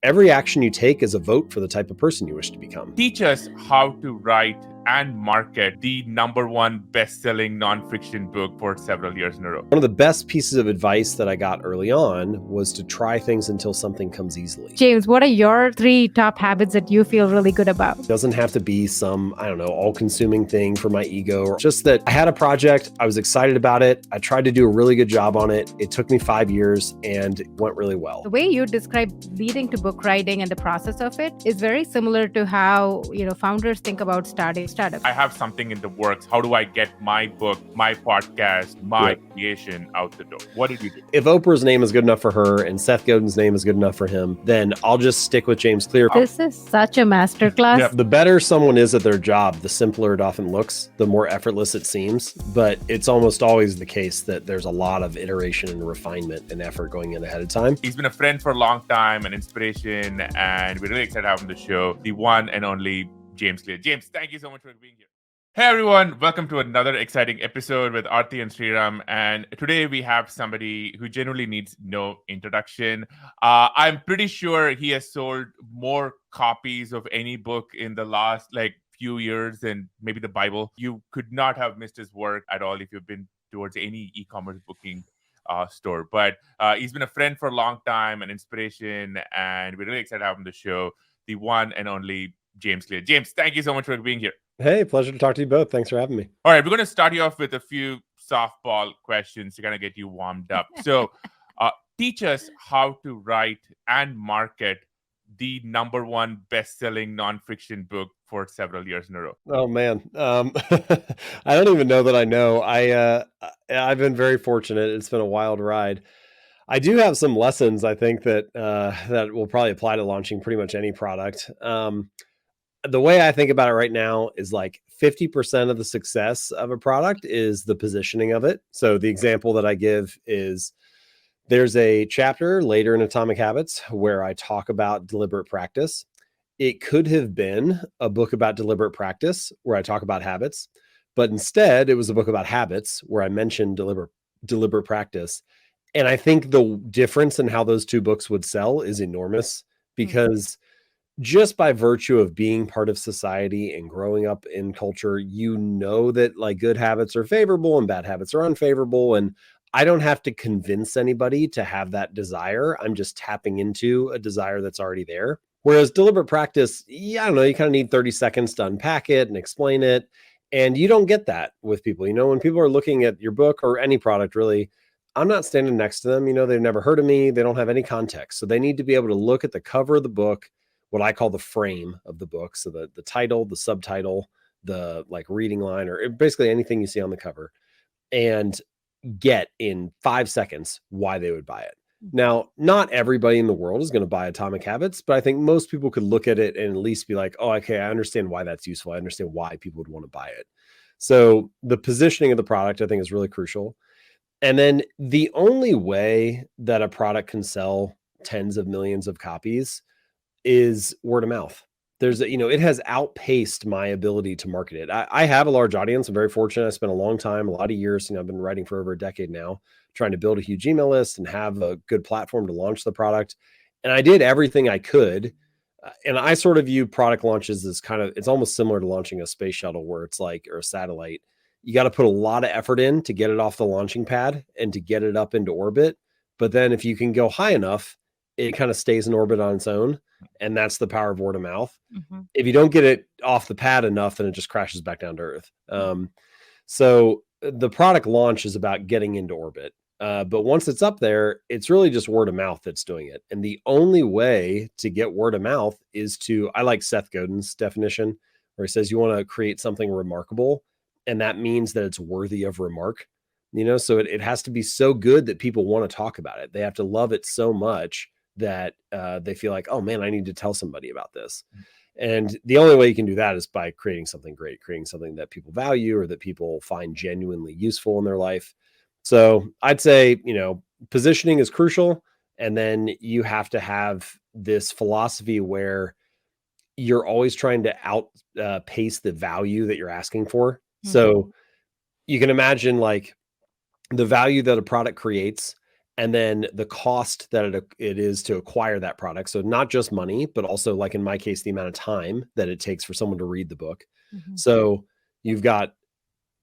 Every action you take is a vote for the type of person you wish to become. Teach us how to write and market the #1 best-selling nonfiction book for several years in a row. One of the best pieces of advice that I got early on was to try things until something comes easily. James, what are your 3 top habits that you feel really good about? It doesn't have to be some, all-consuming thing for my ego, or just that I had a project, I was excited about it, I tried to do a really good job on it. It took me 5 years and it went really well. The way you describe leading to book writing and the process of it is very similar to how, founders think about starting startups. I have something in the works. How do I get my book, my podcast, my creation out the door? What did you do? If Oprah's name is good enough for her and Seth Godin's name is good enough for him, then I'll just stick with James Clear. This is such a masterclass. Yep. The better someone is at their job, the simpler it often looks, the more effortless it seems. But it's almost always the case that there's a lot of iteration and refinement and effort going in ahead of time. He's been a friend for a long time, an inspiration, and we're really excited to have him on the show, the one and only James Clear. James, thank you so much for being here. Hey everyone, welcome to another exciting episode with Aarthi and Sriram. And today we have somebody who genuinely needs no introduction. I'm pretty sure he has sold more copies of any book in the last few years than maybe the Bible. You could not have missed his work at all if you've been towards any e-commerce booking store. But he's been a friend for a long time, an inspiration, and we're really excited to have him on the show, the one and only James Clear. James, thank you so much for being here. Hey, pleasure to talk to you both. Thanks for having me. All right, we're going to start you off with a few softball questions to kind of get you warmed up. So teach us how to write and market the #1 best-selling nonfiction book for several years in a row. Oh man, I don't even know that I know. I've been very fortunate. It's been a wild ride. I do have some lessons, I think, that that will probably apply to launching pretty much any product. The way I think about it right now is 50% of the success of a product is the positioning of it. So the example that I give is there's a chapter later in Atomic Habits where I talk about deliberate practice. It could have been a book about deliberate practice where I talk about habits, but instead it was a book about habits where I mentioned deliberate practice. And I think the difference in how those two books would sell is enormous because just by virtue of being part of society and growing up in culture, that good habits are favorable and bad habits are unfavorable. And I don't have to convince anybody to have that desire. I'm just tapping into a desire that's already there. Whereas deliberate practice, I don't know, you kind of need 30 seconds to unpack it and explain it. And you don't get that with people. When people are looking at your book or any product, really, I'm not standing next to them. They've never heard of me. They don't have any context. So they need to be able to look at the cover of the book, what I call the frame of the book. So the title, the subtitle, the reading line, or basically anything you see on the cover, and get in 5 seconds why they would buy it. Now, not everybody in the world is going to buy Atomic Habits, but I think most people could look at it and at least be like, oh, okay, I understand why that's useful. I understand why people would want to buy it. So the positioning of the product, I think, is really crucial. And then the only way that a product can sell tens of millions of copies is word of mouth. It has outpaced my ability to market it. I have a large audience. I'm very fortunate. I spent a long time, a lot of years, I've been writing for over a decade now, trying to build a huge email list and have a good platform to launch the product. And I did everything I could. And I sort of view product launches as it's almost similar to launching a space shuttle or a satellite. You got to put a lot of effort in to get it off the launching pad and to get it up into orbit. But then if you can go high enough, it kind of stays in orbit on its own. And that's the power of word of mouth. If you don't get it off the pad enough, then it just crashes back down to earth. So the product launch is about getting into orbit. But once it's up there, it's really just word of mouth that's doing it. And the only way to get word of mouth is I like Seth Godin's definition, where he says you want to create something remarkable. And that means that it's worthy of remark. So it has to be so good that people want to talk about it. They have to love it so much that they feel like, oh man, I need to tell somebody about this. And the only way you can do that is by creating something great, creating something that people value or that people find genuinely useful in their life. So I'd say, positioning is crucial. And then you have to have this philosophy where you're always trying to outpace the value that you're asking for. So you can imagine the value that a product creates and then the cost that it is to acquire that product. So not just money, but also, like in my case, the amount of time that it takes for someone to read the book. So you've got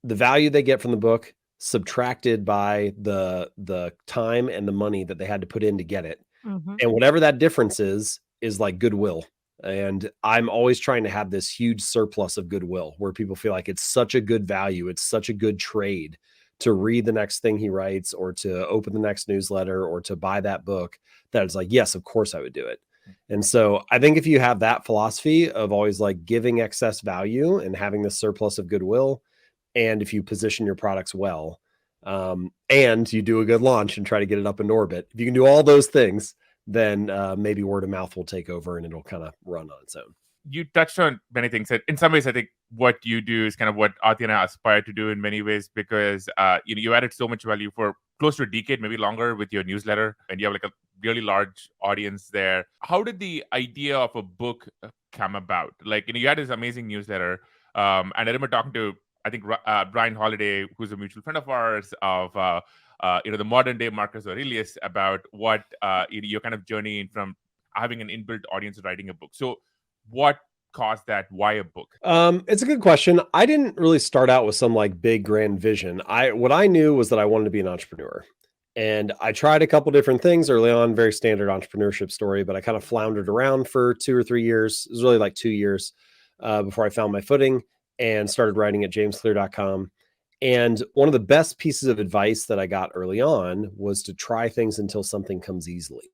the value they get from the book subtracted by the time and the money that they had to put in to get it. And whatever that difference is like goodwill. And I'm always trying to have this huge surplus of goodwill where people feel like it's such a good value, it's such a good trade to read the next thing he writes, or to open the next newsletter, or to buy that book, that it's like, yes, of course I would do it. And so I think if you have that philosophy of always like giving excess value and having this surplus of goodwill, and if you position your products well, and you do a good launch and try to get it up in orbit, if you can do all those things, then maybe word of mouth will take over and it'll kind of run on its own. You touched on many things. In some ways, I think what you do is kind of what Aarthi and I aspire to do in many ways, because you added so much value for close to a decade, maybe longer, with your newsletter, and you have like a really large audience there. How did the idea of a book come about? Like, you had this amazing newsletter, and I remember talking to, I think, Brian Holiday, who's a mutual friend of ours, of the modern day Marcus Aurelius, about what your kind of journey in from having an inbuilt audience writing a book. So what caused that? Why a book? It's a good question. I didn't really start out with some like big grand vision. What I knew was that I wanted to be an entrepreneur. And I tried a couple different things early on, very standard entrepreneurship story, but I kind of floundered around for 2 or 3 years. It was really like 2 years before I found my footing and started writing at jamesclear.com. And one of the best pieces of advice that I got early on was to try things until something comes easily.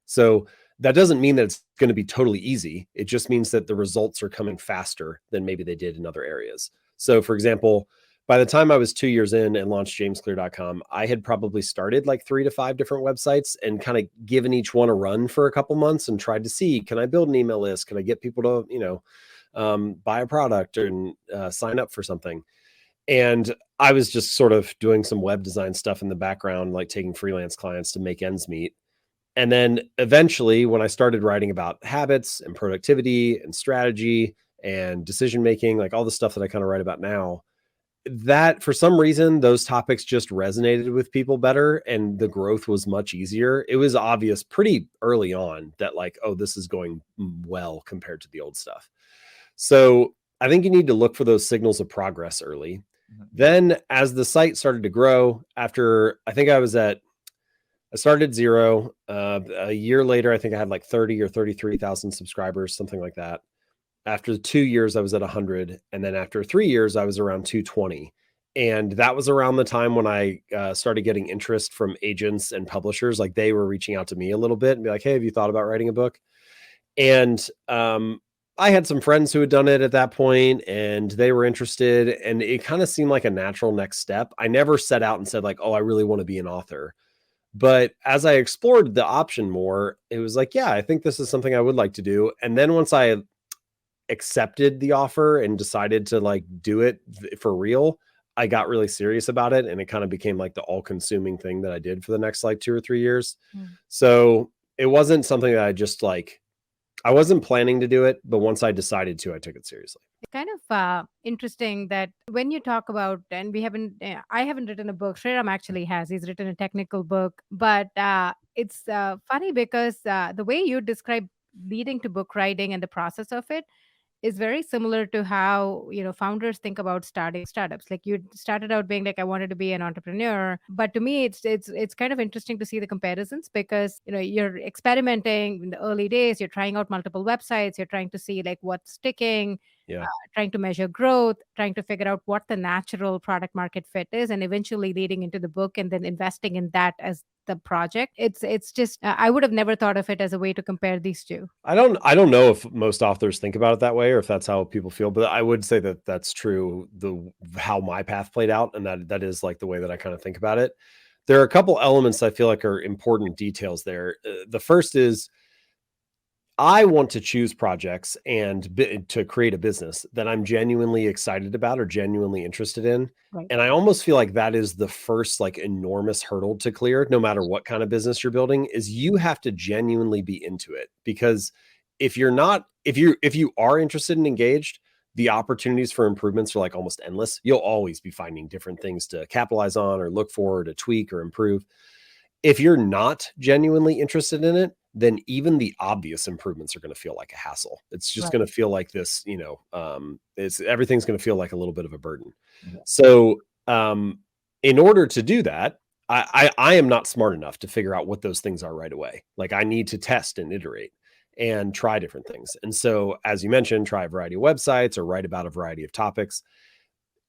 So that doesn't mean that it's going to be totally easy. It just means that the results are coming faster than maybe they did in other areas. So for example, by the time I was 2 years in and launched jamesclear.com, I had probably started like 3 to 5 different websites and kind of given each one a run for a couple months and tried to see, can I build an email list? Can I get people to, buy a product and sign up for something? And I was just sort of doing some web design stuff in the background, like taking freelance clients to make ends meet. And then eventually, when I started writing about habits and productivity and strategy and decision making, like all the stuff that I kind of write about now, that for some reason, those topics just resonated with people better and the growth was much easier. It was obvious pretty early on that like, oh, this is going well compared to the old stuff. So I think you need to look for those signals of progress early. Then as the site started to grow, after I think I started at 0. A year later, I think I had like 30 or 33,000 subscribers, something like that. After 2 years, I was at 100. And then after 3 years, I was around 220. And that was around the time when I started getting interest from agents and publishers. Like they were reaching out to me a little bit and be like, hey, have you thought about writing a book? And I had some friends who had done it at that point and they were interested. And it kind of seemed like a natural next step. I never set out and said like, oh, I really want to be an author. But as I explored the option more, it was like, yeah, I think this is something I would like to do. And then once I accepted the offer and decided to like do it for real, I got really serious about it. And it kind of became like the all consuming thing that I did for the next like 2 or 3 years. So it wasn't something that I wasn't planning to do it, but once I decided to, I took it seriously. It's kind of interesting that when you talk about, and I haven't written a book. Sriram actually has. He's written a technical book, but it's funny because the way you describe leading to book writing and the process of it is very similar to how founders think about starting startups. Like you started out being like, I wanted to be an entrepreneur, but to me it's kind of interesting to see the comparisons, because you're experimenting in the early days, you're trying out multiple websites, you're trying to see like what's sticking, Yeah. trying to measure growth, trying to figure out what the natural product market fit is, and eventually leading into the book and then investing in that as the project. It's just I would have never thought of it as a way to compare these two. I don't know if most authors think about it that way or if that's how people feel, but I would say that that's true. How my path played out, and that is like the way that I kind of think about it. There are a couple elements I feel like are important details there. The first is I want to choose projects and to create a business that I'm genuinely excited about or genuinely interested in. Right. And I almost feel like that is the first like enormous hurdle to clear, no matter what kind of business you're building, is you have to genuinely be into it. Because if you're not, if you are interested and engaged, the opportunities for improvements are like almost endless. You'll always be finding different things to capitalize on or look for or to tweak or improve. If you're not genuinely interested in it, then even the obvious improvements are going to feel like a hassle. It's just Right. going to feel like this, everything's going to feel like a little bit of a burden. Yeah. So, in order to do that, I am not smart enough to figure out what those things are right away. Like I need to test and iterate and try different things. And so, as you mentioned, try a variety of websites or write about a variety of topics.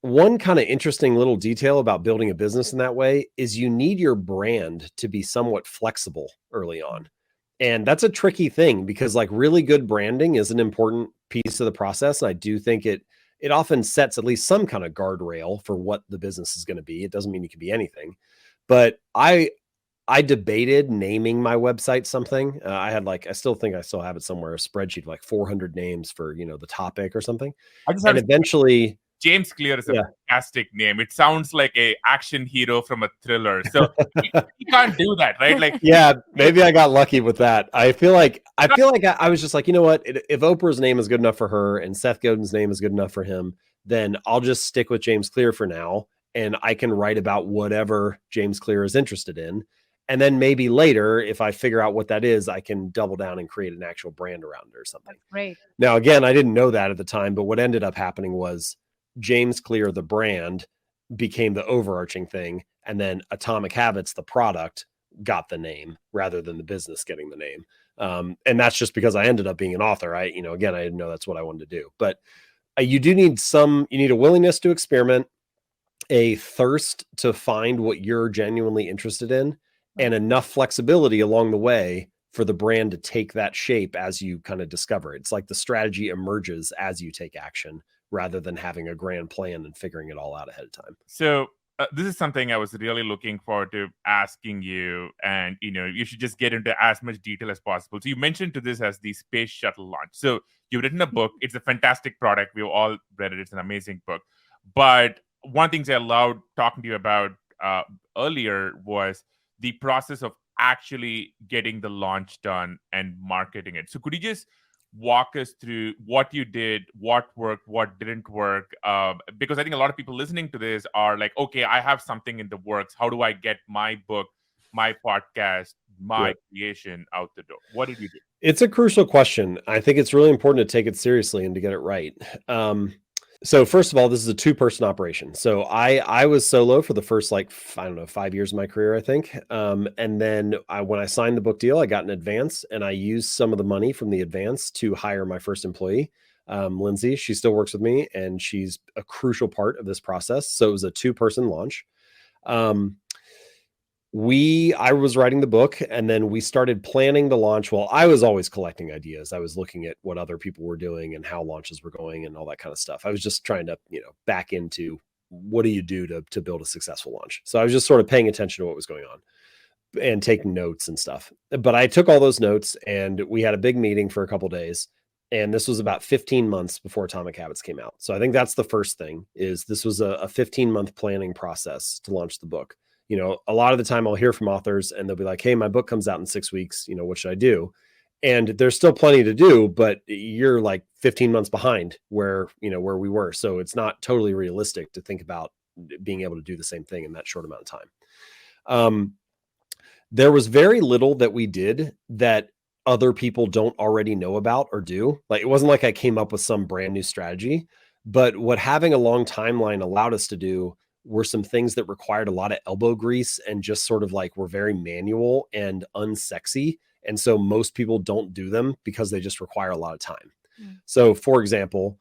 One kind of interesting little detail about building a business in that way is you need your brand to be somewhat flexible early on. And that's a tricky thing because like really good branding is an important piece of the process. And I do think it often sets at least some kind of guardrail for what the business is going to be. It doesn't mean it can be anything. But I debated naming my website something. I still think I still have it somewhere, a spreadsheet of like 400 names for, the topic or something. I just have And to eventually, James Clear is a yeah. fantastic name. It sounds like a action hero from a thriller. So you can't do that, right? Like, Yeah, maybe I got lucky with that. I was just like, you know what? If Oprah's name is good enough for her and Seth Godin's name is good enough for him, then I'll just stick with James Clear for now, and I can write about whatever James Clear is interested in. And then maybe later, if I figure out what that is, I can double down and create an actual brand around it or something. That's great. Now, again, I didn't know that at the time, but what ended up happening was James Clear, the brand, became the overarching thing. And then Atomic Habits, the product, got the name rather than the business getting the name. And that's just because I ended up being an author. Again, I didn't know that's what I wanted to do. But you need a willingness to experiment, a thirst to find what you're genuinely interested in, and enough flexibility along the way for the brand to take that shape as you kind of discover it. It's like the strategy emerges as you take action rather than having a grand plan and figuring it all out ahead of time. So this is something I was really looking forward to asking you, and you should just get into as much detail as possible. So you mentioned to this as the space shuttle launch. So you've written a book. It's a fantastic product. We've all read it. It's an amazing book. But one of the things I loved talking to you about earlier was the process of actually getting the launch done and marketing it. So could you just walk us through what you did, what worked, what didn't work? Because I think a lot of people listening to this are like, okay, I have something in the works. How do I get my book, my podcast, my creation out the door? What did you do? It's a crucial question. I think it's really important to take it seriously and to get it right. So first of all, this is a 2-person operation. So I was solo for the first 5 years of my career, I think. And then when I signed the book deal, I got an advance, and I used some of the money from the advance to hire my first employee, Lindsay. She still works with me, and she's a crucial part of this process. So it was a 2-person launch. I was writing the book, and then we started planning the launch. Well, I was always collecting ideas. I was looking at what other people were doing and how launches were going and all that kind of stuff. I was just trying to, back into what do you do to build a successful launch. So I was just sort of paying attention to what was going on and taking notes and stuff. But I took all those notes, and we had a big meeting for a couple of days. And this was about 15 months before Atomic Habits came out. So I think that's the first thing, is this was a 15-month planning process to launch the book. A lot of the time I'll hear from authors and they'll be like, hey, my book comes out in 6 weeks. What should I do? And there's still plenty to do, but you're like 15 months behind where we were. So it's not totally realistic to think about being able to do the same thing in that short amount of time. There was very little that we did that other people don't already know about or do. Like, it wasn't like I came up with some brand new strategy, but what having a long timeline allowed us to do were some things that required a lot of elbow grease and just sort of like were very manual and unsexy. And so most people don't do them because they just require a lot of time. So for example,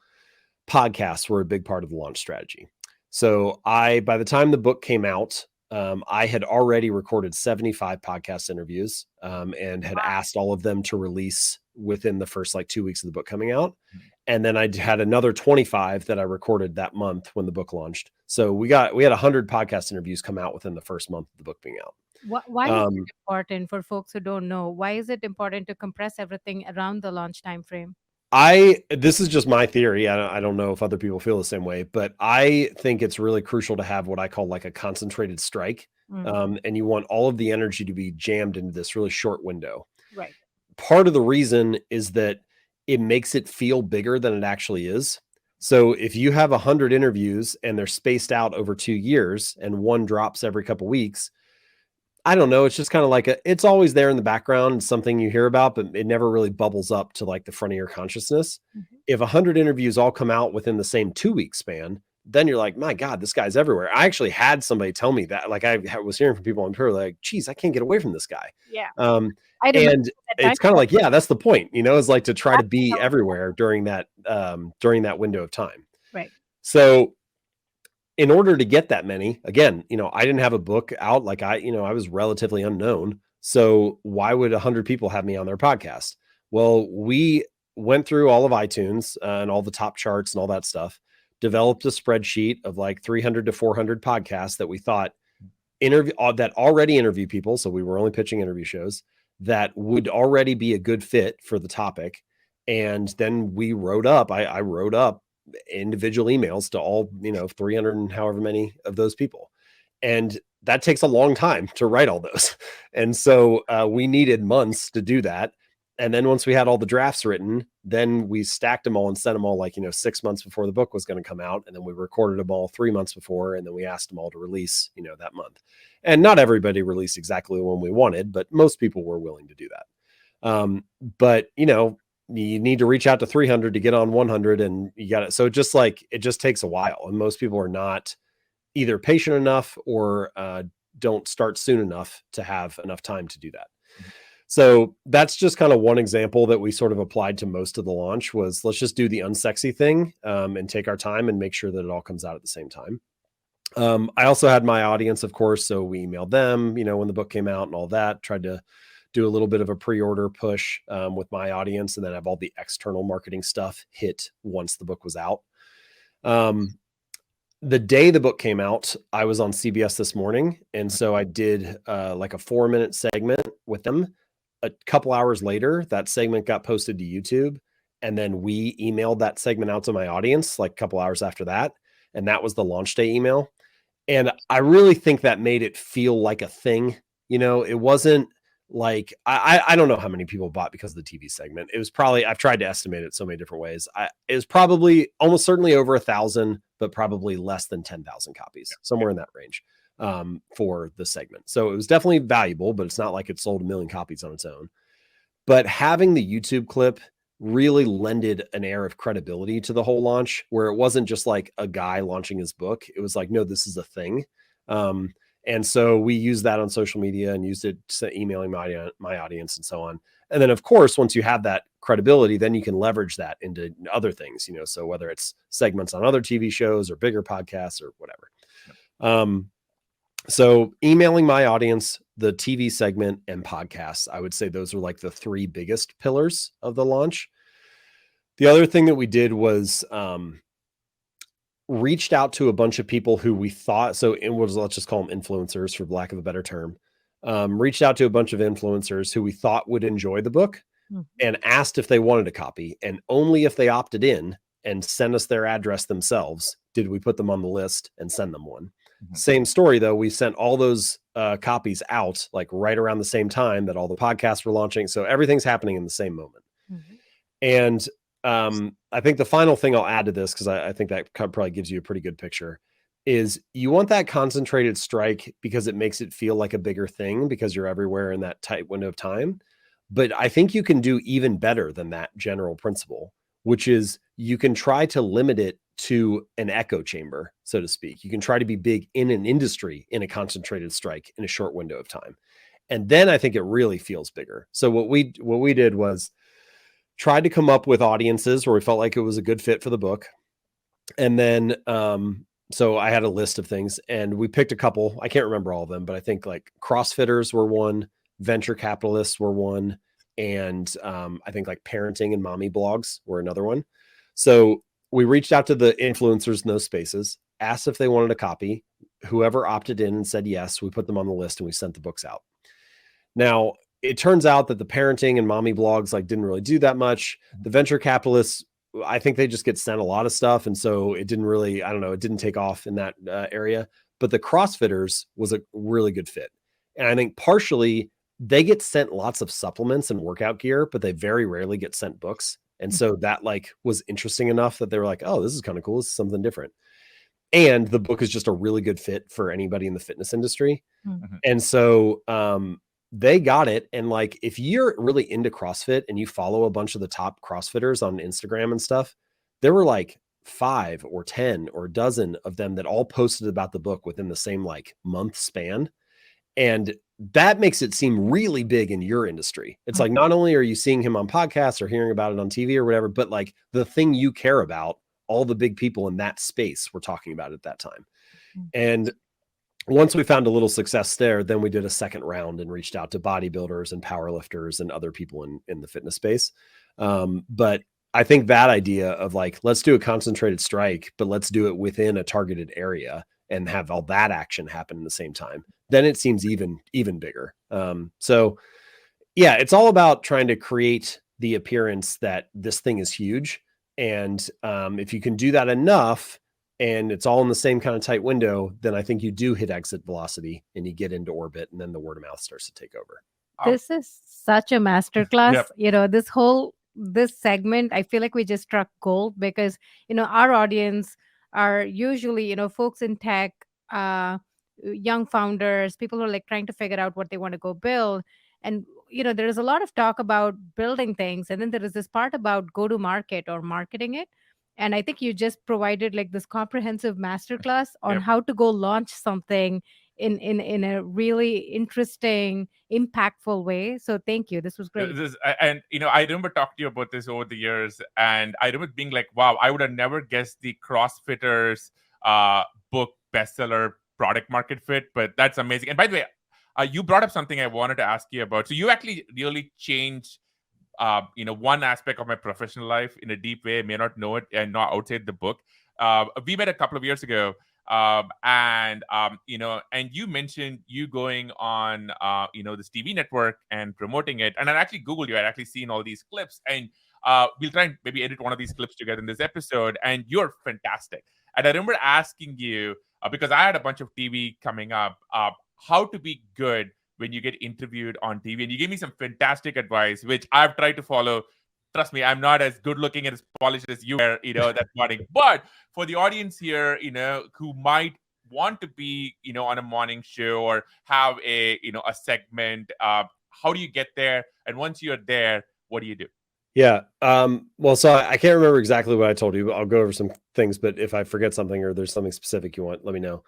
podcasts were a big part of the launch strategy. So by the time the book came out, I had already recorded 75 podcast interviews and had asked all of them to release within the first 2 weeks of the book coming out. And then I had another 25 that I recorded that month when the book launched. So we had 100 podcast interviews come out within the first month of the book being out. Why is it important for folks who don't know? Why is it important to compress everything around the launch time frame? This is just my theory. I don't know if other people feel the same way, but I think it's really crucial to have what I call like a concentrated strike. And you want all of the energy to be jammed into this really short window. Right. Part of the reason is that it makes it feel bigger than it actually is. So if you have 100 interviews and they're spaced out over 2 years and one drops every couple of weeks, I don't know. It's just kind of like it's always there in the background. It's something you hear about, but it never really bubbles up to like the front of your consciousness. Mhm. If 100 interviews all come out within the same 2 week span, then you're like, my God, this guy's everywhere. I actually had somebody tell me that, like was hearing from people on Twitter, like, geez, I can't get away from this guy. Yeah, Um, I remember and that time. it's kind of like, yeah, that's the point, is like to try to That's be how- everywhere during that window of time. Right. So in order to get that many, again, I didn't have a book out. Like I was relatively unknown. So why would 100 people have me on their podcast? Well, we went through all of iTunes and all the top charts and all that stuff, developed a spreadsheet of like 300 to 400 podcasts that we thought that already interview people. So we were only pitching interview shows that would already be a good fit for the topic. And then we I wrote up individual emails to all, 300 and however many of those people. And that takes a long time to write all those. And so we needed months to do that. And then once we had all the drafts written, then we stacked them all and sent them all like, 6 months before the book was going to come out. And then we recorded them all 3 months before. And then we asked them all to release, that month. And not everybody released exactly the one we wanted, but most people were willing to do that. But, you need to reach out to 300 to get on 100 and you got it. So it just takes a while. And most people are not either patient enough or don't start soon enough to have enough time to do that. So that's just kind of one example that we sort of applied to most of the launch was let's just do the unsexy thing and take our time and make sure that it all comes out at the same time. I also had my audience, of course, so we emailed them, when the book came out and all that, tried to do a little bit of a pre-order push with my audience and then have all the external marketing stuff hit once the book was out. The day the book came out, I was on CBS This Morning. And so I did like a 4-minute segment with them. A couple hours later, that segment got posted to YouTube. And then we emailed that segment out to my audience like a couple hours after that. And that was the launch day email. And I really think that made it feel like a thing. It wasn't like, I don't know how many people bought because of the TV segment. It was probably, I've tried to estimate it so many different ways. It was probably almost certainly over 1,000, but probably less than 10,000 copies, somewhere in that range for the segment. So it was definitely valuable, but it's not like it sold 1 million copies on its own. But having the YouTube clip really lended an air of credibility to the whole launch where it wasn't just like a guy launching his book. It was like, no, this is a thing. And so we used that on social media and used it emailing my audience and so on. And then of course, once you have that credibility, then you can leverage that into other things, so whether it's segments on other TV shows or bigger podcasts or whatever. So emailing my audience, the TV segment and podcasts, I would say those are like the 3 biggest pillars of the launch. The other thing that we did was reached out to a bunch of people who we thought, so it was, let's just call them influencers for lack of a better term, reached out to a bunch of influencers who we thought would enjoy the book and asked if they wanted a copy. And only if they opted in and sent us their address themselves did we put them on the list and send them one. Same story though. We sent all those copies out like right around the same time that all the podcasts were launching. So everything's happening in the same moment. And I think the final thing I'll add to this, because I think that probably gives you a pretty good picture, is you want that concentrated strike because it makes it feel like a bigger thing because you're everywhere in that tight window of time. But I think you can do even better than that general principle, which is you can try to limit it to an echo chamber, so to speak. You can try to be big in an industry in a concentrated strike in a short window of time. And then I think it really feels bigger. So what we did was tried to come up with audiences where we felt like it was a good fit for the book. And then, so I had a list of things and we picked a couple. I can't remember all of them, but I think like CrossFitters were one, venture capitalists were one, and I think like parenting and mommy blogs were another one. So we reached out to the influencers in those spaces, asked if they wanted a copy. Whoever opted in and said yes, we put them on the list and we sent the books out. Now, it turns out that the parenting and mommy blogs like didn't really do that much. The venture capitalists, I think they just get sent a lot of stuff. And so it didn't really, I don't know, it didn't take off in that area. But the CrossFitters was a really good fit. And I think partially they get sent lots of supplements and workout gear, but they very rarely get sent books. And so that like was interesting enough that they were like, oh, this is kind of cool. This is something different. and the book is just a really good fit for anybody in the fitness industry. Mhm. And so they got it. And like, if you're really into CrossFit and you follow a bunch of the top CrossFitters on Instagram and stuff, there were like 5 or 10 or a dozen of them that all posted about the book within the same like month span. And that makes it seem really big in your industry. It's like, not only are you seeing him on podcasts or hearing about it on TV or whatever, but like the thing you care about, all the big people in that space were talking about it at that time. And once we found a little success there, then we did a second round and reached out to bodybuilders and powerlifters and other people in the fitness space. But I think that idea of like, let's do a concentrated strike, but let's do it within a targeted area and have all that action happen at the same time, then it seems even bigger. So yeah, it's all about trying to create the appearance that this thing is huge. And if you can do that enough, and it's all in the same kind of tight window, then I think you do hit exit velocity and you get into orbit, and then the word of mouth starts to take over. This is such a masterclass. Yep. You know, this segment, I feel like we just struck gold because, you know, our audience are usually, you know, folks in tech, young founders, people who are like trying to figure out what they want to go build. And, you know, there is a lot of talk about building things. And then there is this part about go to market or marketing it. And I think you just provided like this comprehensive masterclass on Yep. how to go launch something in a really interesting, impactful way. So thank you. This was great. And you know, I remember talking to you about this over the years, and I remember being like, "Wow, I would have never guessed the CrossFitters book bestseller product market fit." But that's amazing. And by the way, you brought up something I wanted to ask you about. So you actually really changed, you know, one aspect of my professional life in a deep way. I may not know it and not outside the book. We met a couple of years ago. You know, and you mentioned you going on, you know, this TV network and promoting it. And I actually Googled you. I'd actually seen all these clips, and we'll try and maybe edit one of these clips together in this episode. And you're fantastic. And I remember asking you, because I had a bunch of TV coming up, how to be good when you get interviewed on TV. And you gave me some fantastic advice, which I've tried to follow. Trust me, I'm not as good looking and as polished as you are, you know, that morning. But for the audience here, you know, who might want to be, you know, on a morning show or have a, you know, a segment, how do you get there? And once you're there, what do you do? Yeah. Well, so I can't remember exactly what I told you, but I'll go over some things. But if I forget something or there's something specific you want, let me know.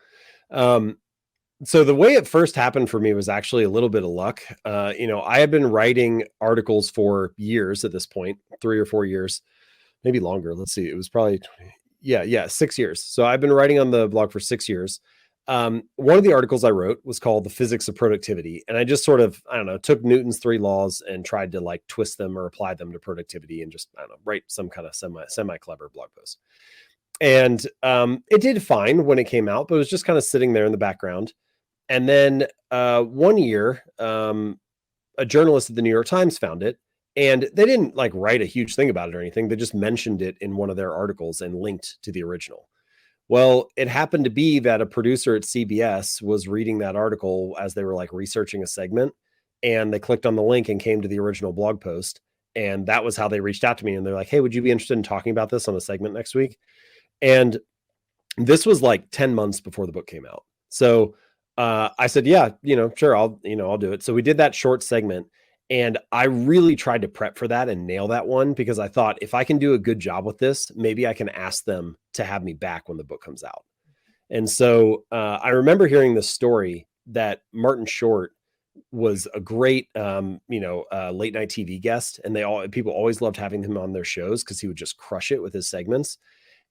So the way it first happened for me was actually a little bit of luck. You know, I had been writing articles for years at this point, 3 or 4 years, maybe longer. Let's see. It was probably, 6 years. So I've been writing on the blog for 6 years. One of the articles I wrote was called The Physics of Productivity. And I just sort of, I don't know, took Newton's 3 laws and tried to like twist them or apply them to productivity and just, I don't know, write some kind of semi clever blog post. And it did fine when it came out, but it was just kind of sitting there in the background. And then one year, a journalist at the New York Times found it, and they didn't like write a huge thing about it or anything. They just mentioned it in one of their articles and linked to the original. Well, it happened to be that a producer at CBS was reading that article as they were like researching a segment, and they clicked on the link and came to the original blog post. And that was how they reached out to me. And they're like, "Hey, would you be interested in talking about this on a segment next week?" And this was like 10 months before the book came out. So I said, "Yeah, you know, sure, I'll do it." So we did that short segment, and I really tried to prep for that and nail that one because I thought if I can do a good job with this, maybe I can ask them to have me back when the book comes out. And so I remember hearing this story that Martin Short was a great, late night TV guest, and people always loved having him on their shows because he would just crush it with his segments.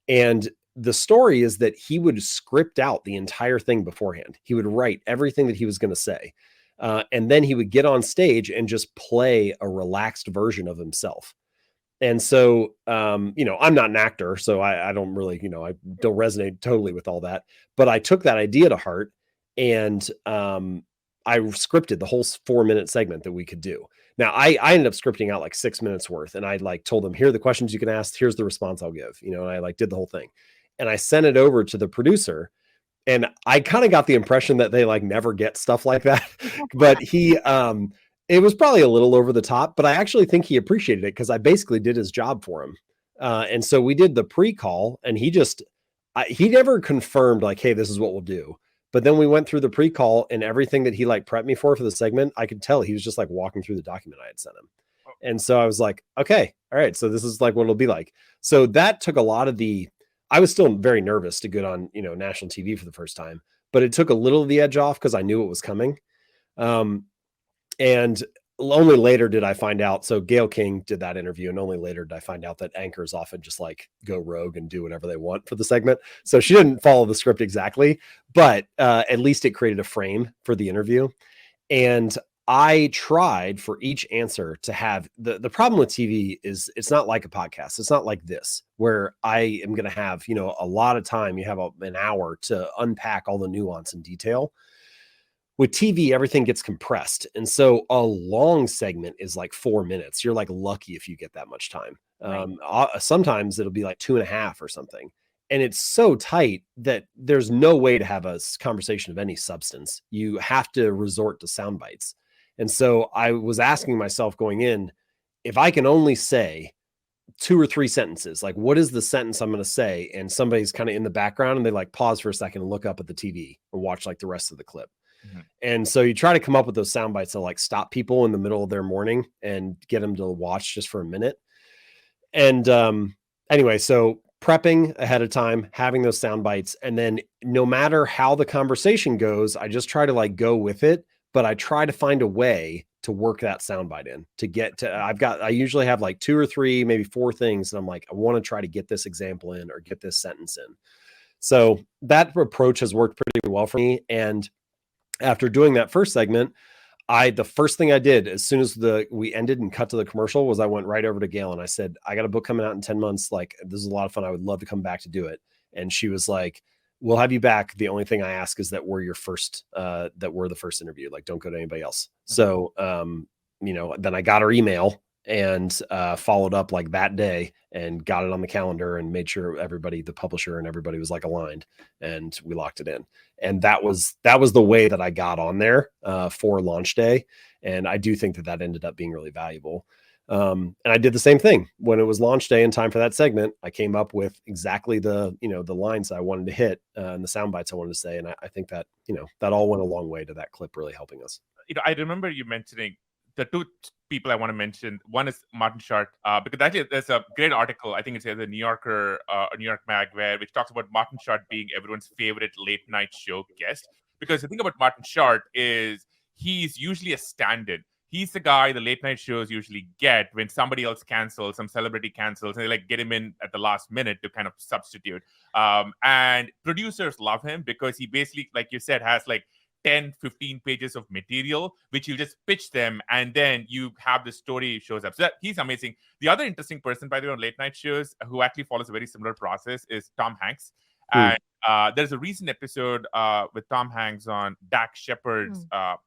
And the story is that he would script out the entire thing beforehand. He would write everything that he was going to say. And then he would get on stage and just play a relaxed version of himself. And so, I'm not an actor, so I don't really, I don't resonate totally with all that. But I took that idea to heart, and I scripted the whole 4-minute segment that we could do. Now, I ended up scripting out like 6 minutes worth, and I like told them, here are the questions you can ask. Here's the response I'll give, and I like did the whole thing. And I sent it over to the producer, and I kind of got the impression that they like never get stuff like that. But it was probably a little over the top, but I actually think he appreciated it because I basically did his job for him. And so we did the pre-call, and he never confirmed like, hey, this is what we'll do. But then we went through the pre-call, and everything that he like prepped me for the segment, I could tell he was just like walking through the document I had sent him. And so I was like, okay, all right, so this is like what it'll be like. So that took a lot of I was still very nervous to get on, national TV for the first time, but it took a little of the edge off because I knew it was coming. And only later did I find out. So Gayle King did that interview, and only later did I find out that anchors often just like go rogue and do whatever they want for the segment. So she didn't follow the script exactly, but at least it created a frame for the interview. And I tried for each answer to have the problem with TV is it's not like a podcast. It's not like this where I am going to have, a lot of time. You have an hour to unpack all the nuance and detail. With TV, everything gets compressed. And so a long segment is like 4 minutes. You're like lucky if you get that much time. Right. Sometimes it'll be like 2.5 or something. And it's so tight that there's no way to have a conversation of any substance. You have to resort to sound bites. And so I was asking myself going in, if I can only say 2 or 3 sentences, like what is the sentence I'm going to say? And somebody's kind of in the background and they like pause for a second and look up at the TV and watch like the rest of the clip. Mm-hmm. And so you try to come up with those sound bites to like stop people in the middle of their morning and get them to watch just for a minute. And anyway, so prepping ahead of time, having those sound bites, and then no matter how the conversation goes, I just try to like go with it, but I try to find a way to work that soundbite in to get to, I usually have like 2 or 3, maybe 4 things. And I'm like, I want to try to get this example in or get this sentence in. So that approach has worked pretty well for me. And after doing that first segment, the first thing I did as soon as we ended and cut to the commercial was I went right over to Gayle and I said, I got a book coming out in 10 months. Like, this is a lot of fun. I would love to come back to do it. And she was like, we'll have you back. The only thing I ask is that we're the first interview. Like, don't go to anybody else. So, then I got her email and followed up like that day and got it on the calendar and made sure everybody, the publisher and everybody was like aligned, and we locked it in. And that was the way that I got on there for launch day. And I do think that ended up being really valuable. And I did the same thing when it was launch day and time for that segment. I came up with exactly the lines I wanted to hit and the sound bites I wanted to say. And I think that, that all went a long way to that clip really helping us. I remember you mentioning the 2 people I want to mention. One is Martin Short, because actually there's a great article, I think it's the New Yorker or New York Mag, which talks about Martin Short being everyone's favorite late night show guest. Because the thing about Martin Short is he's usually a stand-in. He's the guy the late night shows usually get when somebody else cancels, some celebrity cancels, and they like get him in at the last minute to kind of substitute. And producers love him because he basically, like you said, has like 10, 15 pages of material, which you just pitch them, and then you have the story shows up. So he's amazing. The other interesting person, by the way, on late night shows who actually follows a very similar process is Tom Hanks. And there's a recent episode with Tom Hanks on Dax Shepard's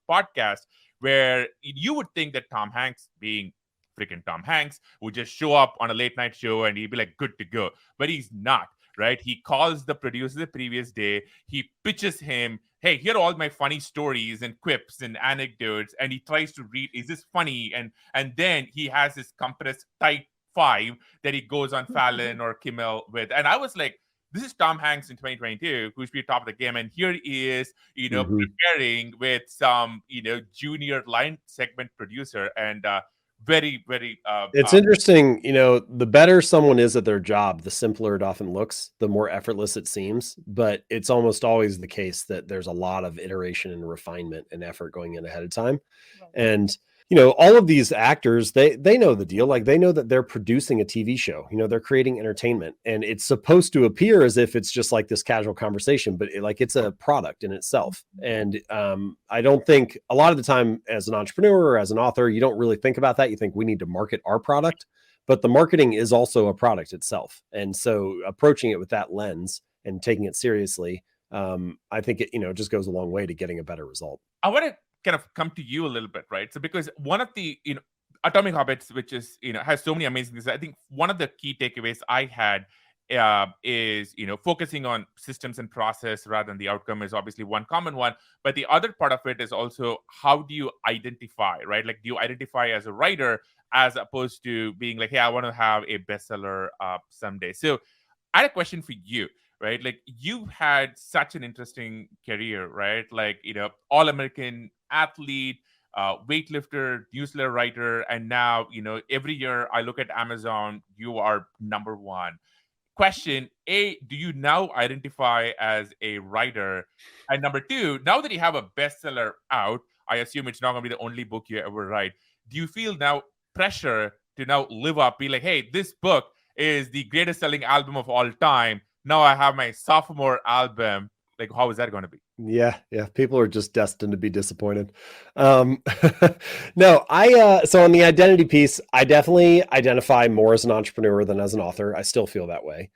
podcast where you would think that Tom Hanks, being freaking Tom Hanks, would just show up on a late night show and he'd be like good to go. But he's not. Right? He calls the producer the previous day. He pitches him, hey, here are all my funny stories and quips and anecdotes. And he tries to read, is this funny? And then he has this compressed tight 5 that he goes on Fallon or Kimmel with. And I was like, this is Tom Hanks in 2022, who should be top of the game. And here he is, preparing with some, junior line segment producer. And very, very. It's interesting, the better someone is at their job, the simpler it often looks, the more effortless it seems. But it's almost always the case that there's a lot of iteration and refinement and effort going in ahead of time. Right. And all of these actors, they know the deal. Like, they know that they're producing a TV show, they're creating entertainment, and it's supposed to appear as if it's just like this casual conversation, but it's a product in itself. And I don't think a lot of the time as an entrepreneur or as an author, you don't really think about that. You think we need to market our product, but the marketing is also a product itself. And so approaching it with that lens and taking it seriously, I think it, just goes a long way to getting a better result. I want to kind of come to you a little bit, right? So because one of the, Atomic Habits, which is, has so many amazing things. I think one of the key takeaways I had is, focusing on systems and process rather than the outcome is obviously one common one. But the other part of it is also, how do you identify, right? Like, do you identify as a writer as opposed to being like, hey, I want to have a bestseller someday? So I had a question for you. right? Like you had such an interesting career, right? Like, All American athlete, weightlifter, newsletter writer, and now, every year I look at Amazon, you are number one. Question A, do you now identify as a writer? And number two, now that you have a bestseller out, I assume it's not going to be the only book you ever write. Do you feel now pressure to now live up, be like, hey, this book is the greatest selling album of all time. Now I have my sophomore album. Like, how is that going to be? Yeah, yeah. People are just destined to be disappointed. Um, no, so on the identity piece, I definitely identify more as an entrepreneur than as an author. I still feel that way.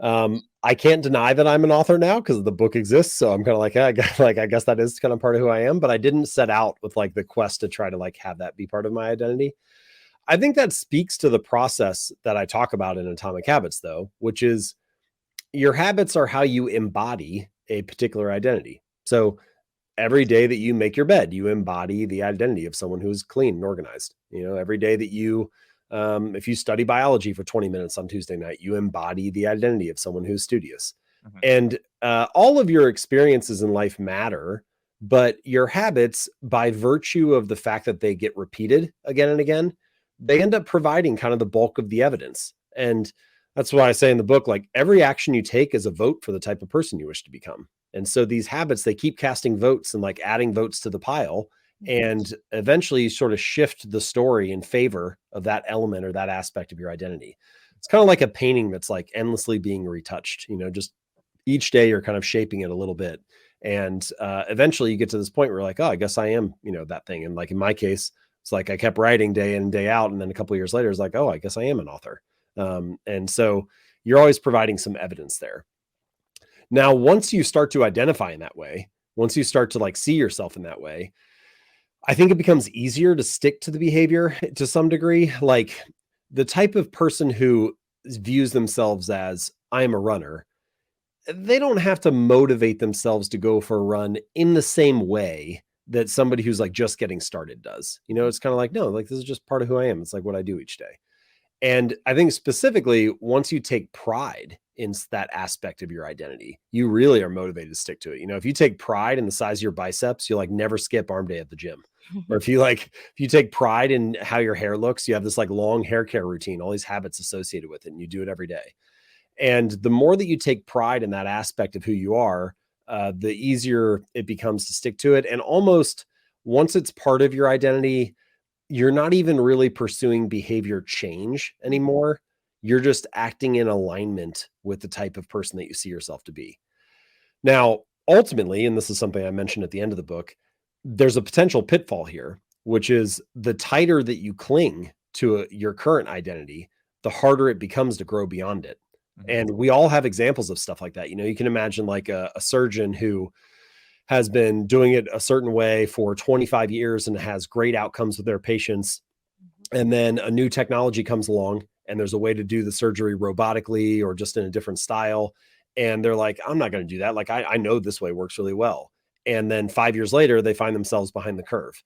I can't deny that I'm an author now because the book exists. So I'm kind of like, I guess that is kind of part of who I am, but I didn't set out with like the quest to try to like have that be part of my identity. I think that speaks to the process that I talk about in Atomic Habits though, which is your habits are how you embody a particular identity. So every day that you make your bed, you embody the identity of someone who's clean and organized. Every day that if you study biology for 20 minutes on Tuesday night, you embody the identity of someone who's studious. Mhm. And all of your experiences in life matter, but your habits, by virtue of the fact that they get repeated again and again, they end up providing kind of the bulk of the evidence. And that's why I say in the book, like every action you take is a vote for the type of person you wish to become. And so these habits, they keep casting votes and like adding votes to the pile. And eventually you sort of shift the story in favor of that element or that aspect of your identity. It's kind of like a painting that's like endlessly being retouched, just each day you're kind of shaping it a little bit. And eventually you get to this point where you're like, oh, I guess I am, that thing. And like in my case, it's like I kept writing day in and day out. And then a couple of years later, it's like, oh, I guess I am an author. And so you're always providing some evidence there. Now, once you start to identify in that way, once you start to like see yourself in that way, I think it becomes easier to stick to the behavior to some degree. Like the type of person who views themselves as I am a runner, they don't have to motivate themselves to go for a run in the same way that somebody who's like just getting started does. It's kind of like, no, like this is just part of who I am. It's like what I do each day. And I think specifically, once you take pride in that aspect of your identity, you really are motivated to stick to it. If you take pride in the size of your biceps, you'll like never skip arm day at the gym. Or if you take pride in how your hair looks, you have this like long hair care routine, all these habits associated with it, and you do it every day. And the more that you take pride in that aspect of who you are, the easier it becomes to stick to it. And almost once it's part of your identity, you're not even really pursuing behavior change anymore. You're just acting in alignment with the type of person that you see yourself to be. Now, ultimately, and this is something I mentioned at the end of the book, there's a potential pitfall here, which is the tighter that you cling to your current identity, the harder it becomes to grow beyond it. Mhm. And we all have examples of stuff like that. You can imagine like a surgeon who has been doing it a certain way for 25 years and has great outcomes with their patients. And then a new technology comes along and there's a way to do the surgery robotically or just in a different style. And they're like, I'm not going to do that. Like, I know this way works really well. And then 5 years later, they find themselves behind the curve.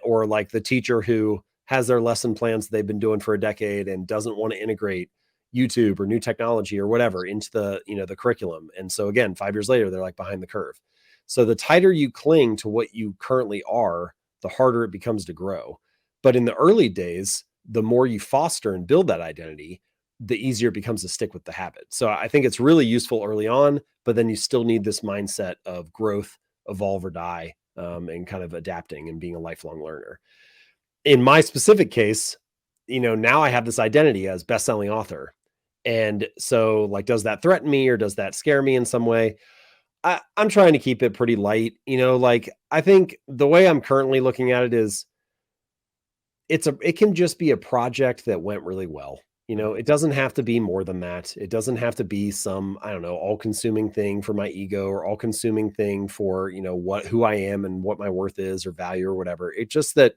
Or like the teacher who has their lesson plans they've been doing for a decade and doesn't want to integrate YouTube or new technology or whatever into the curriculum. And so again, 5 years later, they're like behind the curve. So the tighter you cling to what you currently are, the harder it becomes to grow. But in the early days, the more you foster and build that identity, the easier it becomes to stick with the habit. So I think it's really useful early on, but then you still need this mindset of growth, evolve or die, and kind of adapting and being a lifelong learner. In my specific case, now I have this identity as best-selling author. And so like, does that threaten me or does that scare me in some way? I'm trying to keep it pretty light. Like I think the way I'm currently looking at it is it can just be a project that went really well. It doesn't have to be more than that. It doesn't have to be some, I don't know, all-consuming thing for my ego or all-consuming thing for, who I am and what my worth is or value or whatever. It's just that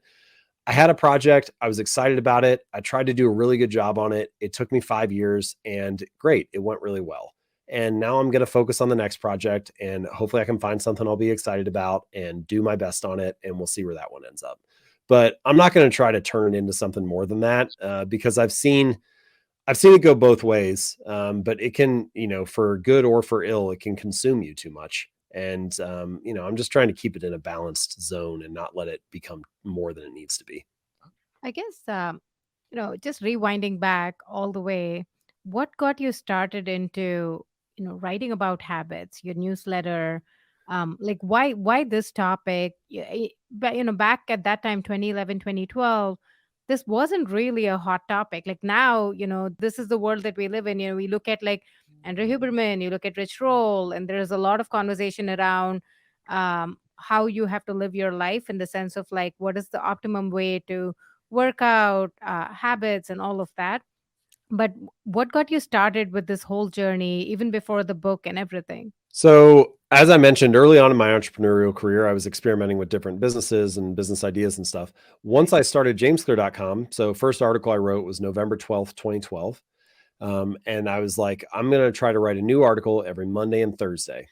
I had a project. I was excited about it. I tried to do a really good job on it. It took me 5 years and great. It went really well. And now I'm going to focus on the next project and hopefully I can find something I'll be excited about and do my best on it. And we'll see where that one ends up. But I'm not going to try to turn it into something more than that because I've seen I've seen it go both ways, but it can, for good or for ill, it can consume you too much. And, I'm just trying to keep it in a balanced zone and not let it become more than it needs to be. I guess, just rewinding back all the way, what got you started into, writing about habits, your newsletter? Like why this topic? But, back at that time, 2011, 2012, this wasn't really a hot topic. Like now, this is the world that we live in. We look at like Andrew Huberman, you look at Rich Roll, and there is a lot of conversation around how you have to live your life in the sense of like, what is the optimum way to workout, habits, and all of that. But what got you started with this whole journey, even before the book and everything? So, as I mentioned early on in my entrepreneurial career, I was experimenting with different businesses and business ideas and stuff. Once I started jamesclear.com, so first article I wrote was November 12th, 2012. And I was like, I'm going to try to write a new article every Monday and Thursday.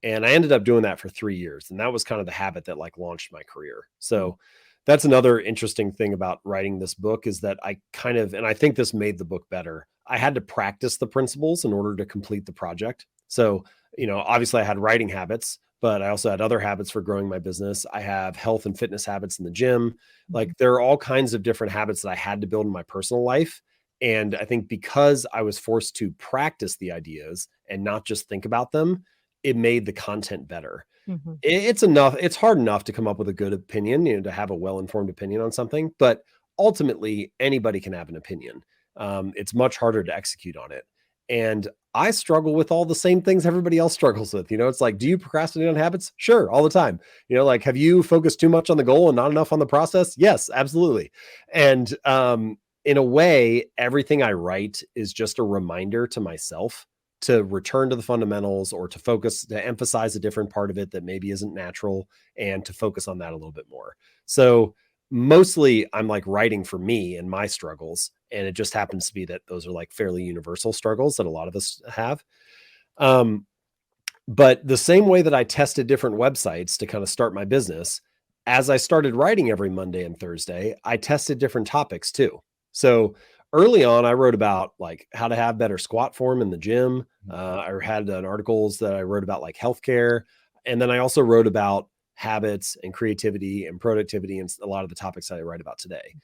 And I ended up doing that for 3 years. And that was kind of the habit that like launched my career. So that's another interesting thing about writing this book is that and I think this made the book better. I had to practice the principles in order to complete the project. So, obviously I had writing habits, but I also had other habits for growing my business. I have health and fitness habits in the gym. Like there are all kinds of different habits that I had to build in my personal life. And I think because I was forced to practice the ideas and not just think about them, it made the content better. Mm-hmm. It's hard enough to come up with a good opinion, to have a well-informed opinion on something, but ultimately anybody can have an opinion. It's much harder to execute on it. And I struggle with all the same things everybody else struggles with. It's like, do you procrastinate on habits? Sure, all the time. Like, have you focused too much on the goal and not enough on the process? Yes, absolutely. And in a way, everything I write is just a reminder to myself to return to the fundamentals or to emphasize a different part of it that maybe isn't natural and to focus on that a little bit more. So mostly I'm like writing for me and my struggles. And it just happens to be that those are like fairly universal struggles that a lot of us have. But the same way that I tested different websites to kind of start my business, as I started writing every Monday and Thursday, I tested different topics too. So early on, I wrote about like how to have better squat form in the gym. I had articles that I wrote about like healthcare. And then I also wrote about habits and creativity and productivity and a lot of the topics that I write about today.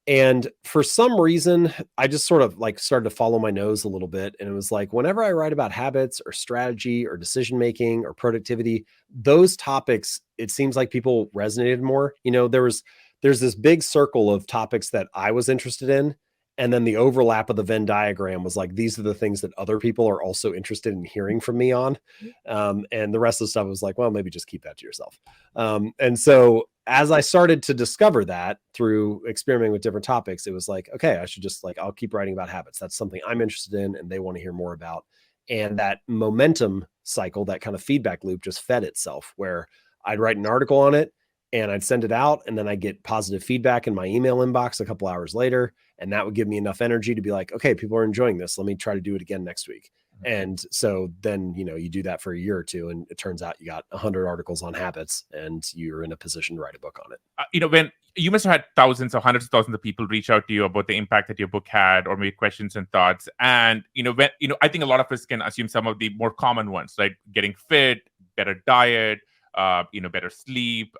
And for some reason, I just sort of like started to follow my nose a little bit. And it was like, whenever I write about habits or strategy or decision making or productivity, those topics, it seems like people resonated more. There's this big circle of topics that I was interested in. And then the overlap of the Venn diagram was like, these are the things that other people are also interested in hearing from me on. And the rest of the stuff was like, well, maybe just keep that to yourself. And so as I started to discover that through experimenting with different topics, it was like, okay, I should just I'll keep writing about habits. That's something I'm interested in and they want to hear more about. And that momentum cycle, that kind of feedback loop just fed itself where I'd write an article on it and I'd send it out and then I'd get positive feedback in my email inbox a couple hours later. And that would give me enough energy to be like, okay, people are enjoying this. Let me try to do it again next week. And so then, you do that for a year or two, and it turns out you got 100 articles on habits and you're in a position to write a book on it. When you must have had thousands or hundreds of thousands of people reach out to you about the impact that your book had or maybe questions and thoughts. And, I think a lot of us can assume some of the more common ones, like getting fit, better diet, better sleep,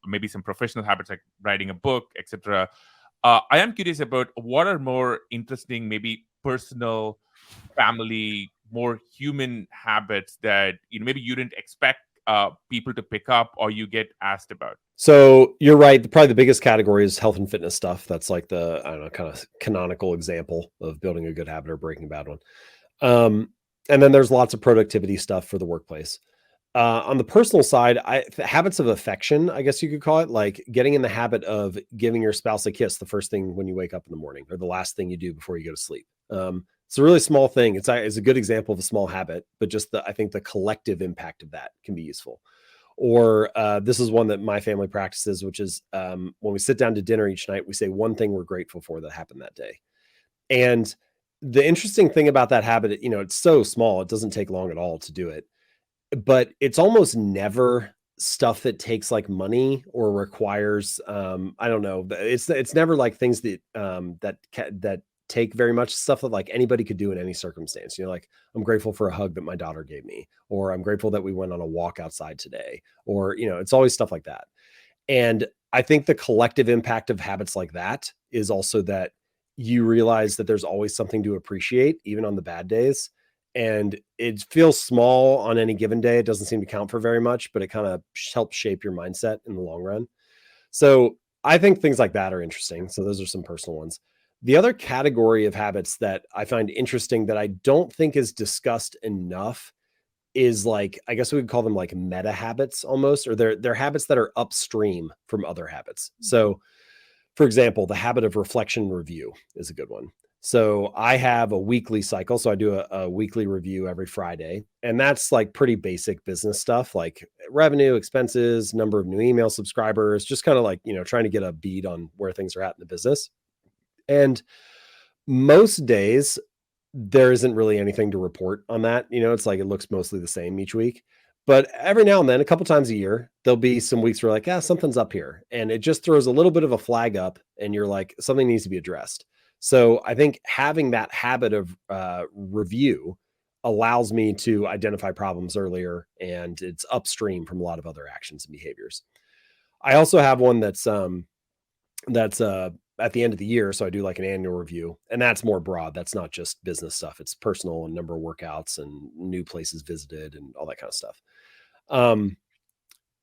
maybe some professional habits like writing a book, etc. I am curious about what are more interesting, maybe personal, family, more human habits that maybe you didn't expect people to pick up or you get asked about. So you're right. Probably the biggest category is health and fitness stuff. That's like the, I don't know, kind of canonical example of building a good habit or breaking a bad one. And then there's lots of productivity stuff for the workplace. On the personal side, habits of affection, I guess you could call it, like getting in the habit of giving your spouse a kiss the first thing when you wake up in the morning or the last thing you do before you go to sleep. It's a really small thing. It's a good example of a small habit, but just I think the collective impact of that can be useful. Or this is one that my family practices, which is when we sit down to dinner each night, we say one thing we're grateful for that happened that day. And the interesting thing about that habit, it's so small, it doesn't take long at all to do it, but it's almost never stuff that takes like money or requires, I don't know. It's never like things that take very much, stuff that like anybody could do in any circumstance. Like, I'm grateful for a hug that my daughter gave me, or I'm grateful that we went on a walk outside today, or, it's always stuff like that. And I think the collective impact of habits like that is also that you realize that there's always something to appreciate, even on the bad days. And it feels small on any given day. It doesn't seem to count for very much, but it kind of helps shape your mindset in the long run. So I think things like that are interesting. So those are some personal ones. The other category of habits that I find interesting that I don't think is discussed enough is like, I guess we would call them like meta habits almost, or they're habits that are upstream from other habits. So for example, the habit of reflection review is a good one. So I have a weekly cycle. So I do a weekly review every Friday. And that's like pretty basic business stuff like revenue, expenses, number of new email subscribers, just kind of like, trying to get a bead on where things are at in the business. And most days, there isn't really anything to report on that. It's like it looks mostly the same each week. But every now and then, a couple times a year, there'll be some weeks where like, something's up here. And it just throws a little bit of a flag up and you're like, something needs to be addressed. So I think having that habit of review allows me to identify problems earlier, and it's upstream from a lot of other actions and behaviors. I also have one that's at the end of the year. So I do like an annual review, and that's more broad. That's not just business stuff. It's personal and number of workouts and new places visited and all that kind of stuff. Um,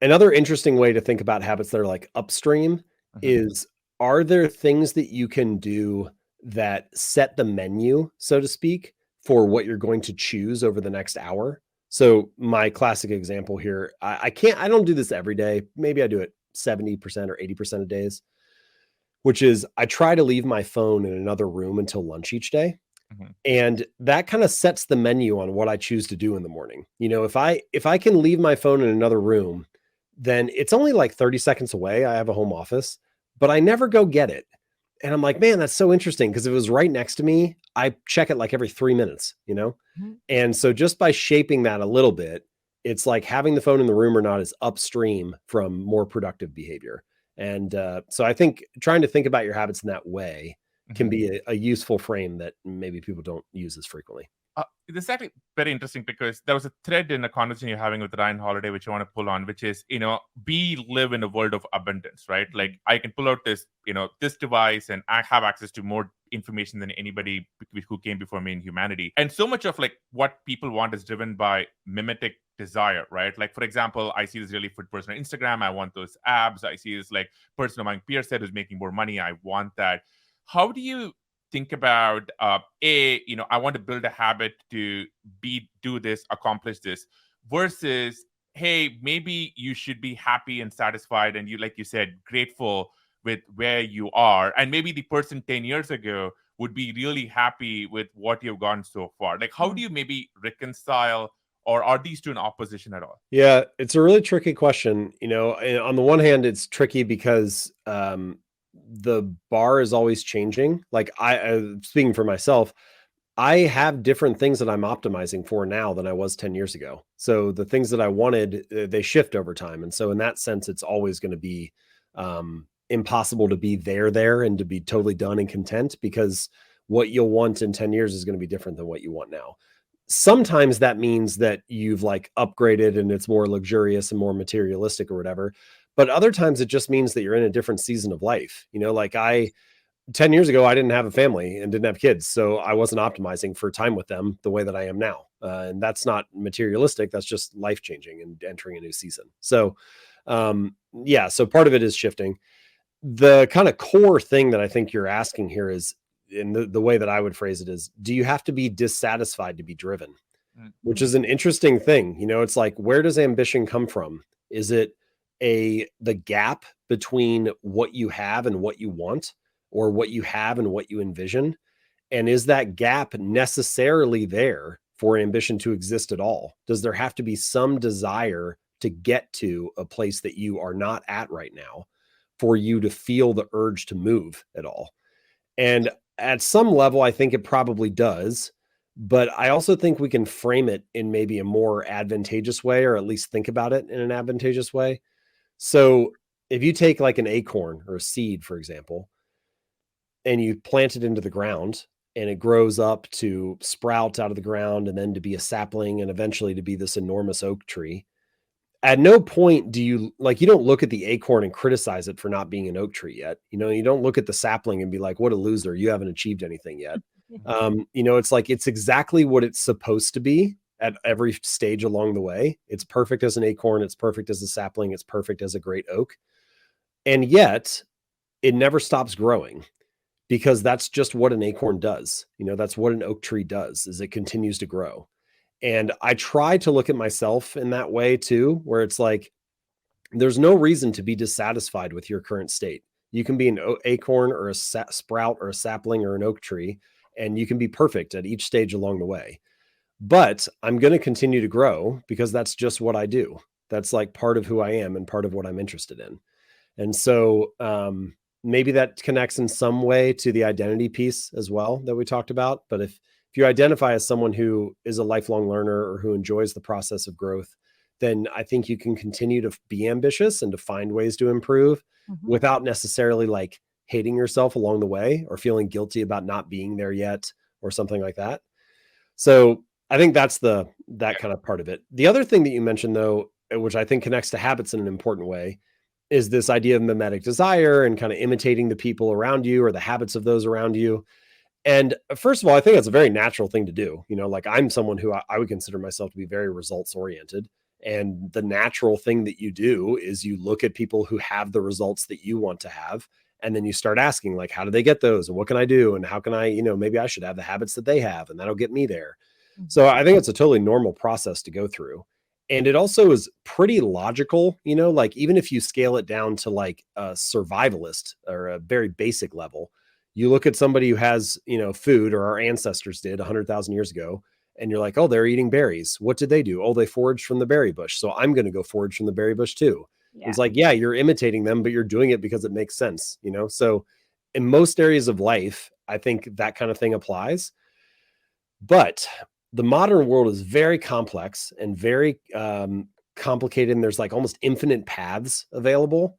Another interesting way to think about habits that are like upstream is, are there things that you can do that set the menu, so to speak, for what you're going to choose over the next hour? So my classic example here, I don't do this every day. Maybe I do it 70% or 80% of days, which is I try to leave my phone in another room until lunch each day. And that kind of sets the menu on what I choose to do in the morning. If I can leave my phone in another room, then it's only like 30 seconds away. I have a home office, but I never go get it. And I'm like, man, that's so interesting, because if it was right next to me, I check it like every 3 minutes. And so just by shaping that a little bit, it's like having the phone in the room or not is upstream from more productive behavior. And so I think trying to think about your habits in that way can be a useful frame that maybe people don't use as frequently. This is actually very interesting, because there was a thread in a conversation you're having with Ryan Holiday, which I want to pull on, which is, we live in a world of abundance, right? Like I can pull out this, this device, and I have access to more information than anybody who came before me in humanity. And so much of like what people want is driven by mimetic desire, right? Like, for example, I see this really fit person on Instagram. I want those abs. I see this like person of mine, peer said, who's making more money. I want that. How do you think about I want to build a habit to do this, accomplish this, versus, hey, maybe you should be happy and satisfied, and you, like you said, grateful with where you are, and maybe the person 10 years ago would be really happy with what you've gone so far. Like, how do you maybe reconcile, or are these two in opposition at all? Yeah, it's a really tricky question. And on the one hand, it's tricky because the bar is always changing. Like speaking for myself, I have different things that I'm optimizing for now than I was 10 years ago. So the things that I wanted, they shift over time. And so in that sense, it's always going to be impossible to be there and to be totally done and content, because what you'll want in 10 years is going to be different than what you want now. Sometimes that means that you've like upgraded and it's more luxurious and more materialistic or whatever. But other times it just means that you're in a different season of life. Like 10 years ago, I didn't have a family and didn't have kids. So I wasn't optimizing for time with them the way that I am now. And that's not materialistic. That's just life changing and entering a new season. So, so part of it is shifting. The kind of core thing that I think you're asking here is, in the way that I would phrase it is, do you have to be dissatisfied to be driven? Which is an interesting thing. It's like, where does ambition come from? Is it the gap between what you have and what you want, or what you have and what you envision? And is that gap necessarily there for ambition to exist at all? Does there have to be some desire to get to a place that you are not at right now for you to feel the urge to move at all? And at some level, I think it probably does. But I also think we can frame it in maybe a more advantageous way, or at least think about it in an advantageous way. So if you take like an acorn or a seed, for example, and you plant it into the ground, and it grows up to sprout out of the ground and then to be a sapling and eventually to be this enormous oak tree. At no point do you like, you don't look at the acorn and criticize it for not being an oak tree yet. You don't look at the sapling and be like, what a loser, you haven't achieved anything yet. It's like, it's exactly what it's supposed to be at every stage along the way. It's perfect as an acorn, it's perfect as a sapling, it's perfect as a great oak. And yet it never stops growing, because that's just what an acorn does. That's what an oak tree does, is it continues to grow. And I try to look at myself in that way too, where it's like, there's no reason to be dissatisfied with your current state. You can be an acorn or a sprout or a sapling or an oak tree, and you can be perfect at each stage along the way. But I'm going to continue to grow because that's just what I do. That's like part of who I am and part of what I'm interested in. And so maybe that connects in some way to the identity piece as well that we talked about. But if you identify as someone who is a lifelong learner or who enjoys the process of growth, then I think you can continue to be ambitious and to find ways to improve without necessarily like hating yourself along the way or feeling guilty about not being there yet or something like that. So I think that's that kind of part of it. The other thing that you mentioned though, which I think connects to habits in an important way, is this idea of mimetic desire and kind of imitating the people around you or the habits of those around you. And first of all, I think that's a very natural thing to do. Like I'm someone who I would consider myself to be very results oriented. And the natural thing that you do is you look at people who have the results that you want to have. And then you start asking, like, how do they get those? And what can I do? And how can I, maybe I should have the habits that they have, and that'll get me there. So I think it's a totally normal process to go through. And it also is pretty logical, like even if you scale it down to like a survivalist or a very basic level, you look at somebody who has, food, or our ancestors did 100,000 years ago, and you're like, oh, they're eating berries. What did they do? Oh, they foraged from the berry bush. So I'm going to go forage from the berry bush too. Yeah. It's like, yeah, you're imitating them, but you're doing it because it makes sense, So in most areas of life, I think that kind of thing applies. But the modern world is very complex and very complicated, and there's like almost infinite paths available.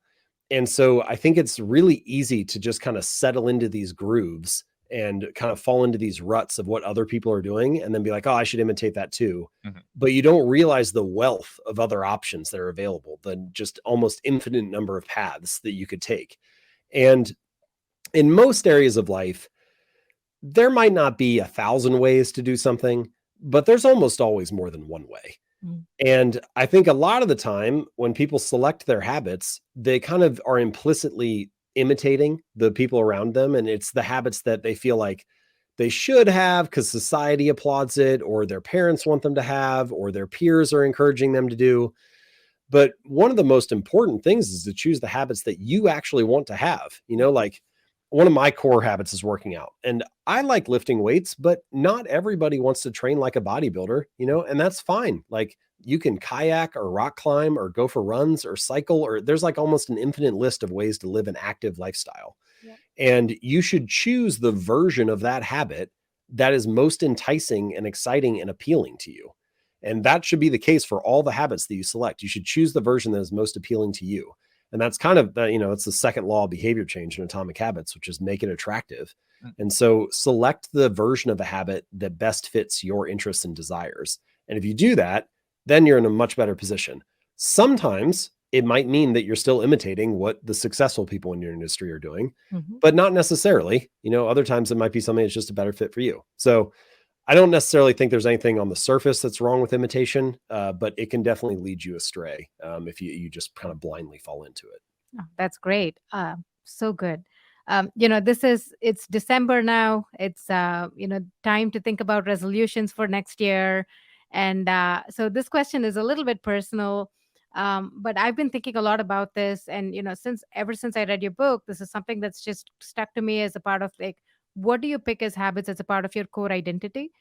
And so I think it's really easy to just kind of settle into these grooves and kind of fall into these ruts of what other people are doing and then be like, oh, I should imitate that too. But you don't realize the wealth of other options that are available, the just almost infinite number of paths that you could take. And in most areas of life, there might not be 1,000 ways to do something, but there's almost always more than one way. And I think a lot of the time when people select their habits, they kind of are implicitly imitating the people around them. And it's the habits that they feel like they should have because society applauds it, or their parents want them to have, or their peers are encouraging them to do. But one of the most important things is to choose the habits that you actually want to have. Like one of my core habits is working out, and I like lifting weights, but not everybody wants to train like a bodybuilder, and that's fine. Like you can kayak or rock climb or go for runs or cycle, or there's like almost an infinite list of ways to live an active lifestyle. Yeah. And you should choose the version of that habit that is most enticing and exciting and appealing to you. And that should be the case for all the habits that you select. You should choose the version that is most appealing to you. And that's kind of, it's the second law of behavior change in Atomic Habits, which is make it attractive. And so select the version of the habit that best fits your interests and desires. And if you do that, then you're in a much better position. Sometimes it might mean that you're still imitating what the successful people in your industry are doing, but not necessarily. Other times it might be something that's just a better fit for you. So I don't necessarily think there's anything on the surface that's wrong with imitation, but it can definitely lead you astray if you just kind of blindly fall into it. Oh, that's great. So good. It's December now. It's, time to think about resolutions for next year. And so this question is a little bit personal, but I've been thinking a lot about this. And, ever since I read your book, this is something that's just stuck to me as a part of like, what do you pick as habits as a part of your core identity?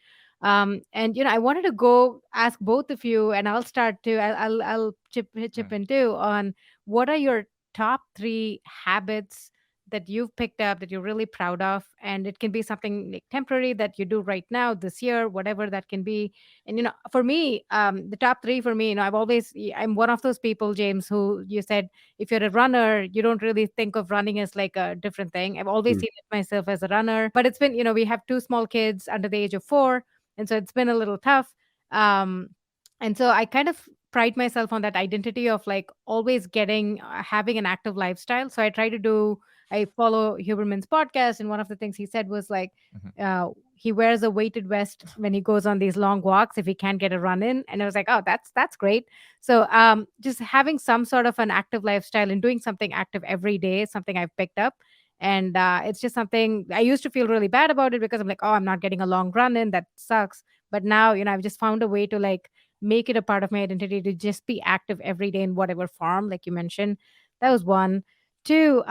And I wanted to go ask both of you, and I'll start to, I'll chip in too on what are your top 3 habits that you've picked up that you're really proud of, and it can be something like temporary that you do right now, this year, whatever that can be. And for me, the top three for me, I'm one of those people, James, who you said, if you're a runner, you don't really think of running as like a different thing. I've always Mm. seen it myself as a runner, but it's been, we have two small kids under the age of 4, and so it's been a little tough. um and so I kind of pride myself on that identity of like always having an active lifestyle. So I follow Huberman's podcast, and one of the things he said was like, Mhm. he wears a weighted vest when he goes on these long walks if he can't get a run in. And I was like, oh, that's great. So just having some sort of an active lifestyle and doing something active every day is something I've picked up. And it's just something I used to feel really bad about it, because I'm like, oh, I'm not getting a long run in. That sucks. But now, I've just found a way to like make it a part of my identity to just be active every day in whatever form, like you mentioned. That was one. Two,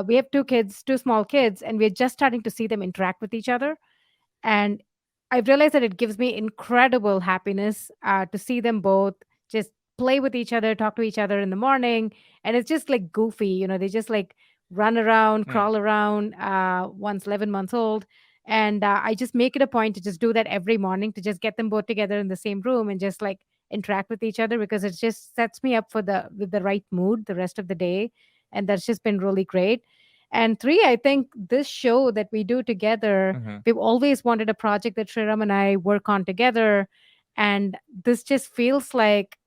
we have two kids, two small kids, and we're just starting to see them interact with each other. And I've realized that it gives me incredible happiness to see them both just play with each other, talk to each other in the morning. And it's just like goofy, they just like run around, Mm. crawl around. One's 11 months old. And I just make it a point to just do that every morning, to just get them both together in the same room and just like interact with each other, because it just sets me up with the right mood the rest of the day. And that's just been really great. And three, I think this show that we do together, Mhm. we've always wanted a project that Sriram and I work on together. And this just feels like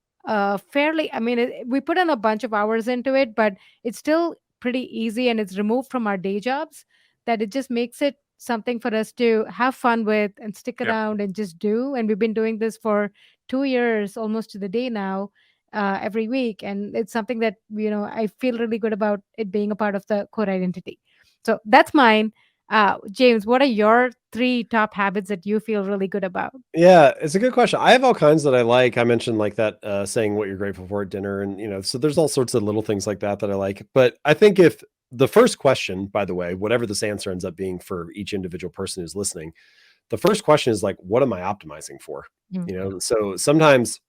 fairly, I mean, we put in a bunch of hours into it, but it's still pretty easy, and it's removed from our day jobs, that it just makes it something for us to have fun with and stick Yep. around and just do. And we've been doing this for 2 years, almost to the day now, every week. And it's something that, I feel really good about it being a part of the core identity. So that's mine. James, what are your three top habits that you feel really good about? Yeah, it's a good question. I have all kinds that I like. I mentioned like that saying what you're grateful for at dinner, and so there's all sorts of little things like that I like. But I think if the first question, by the way, whatever this answer ends up being for each individual person who's listening, the first question is like, what am I optimizing for? Mm. So sometimes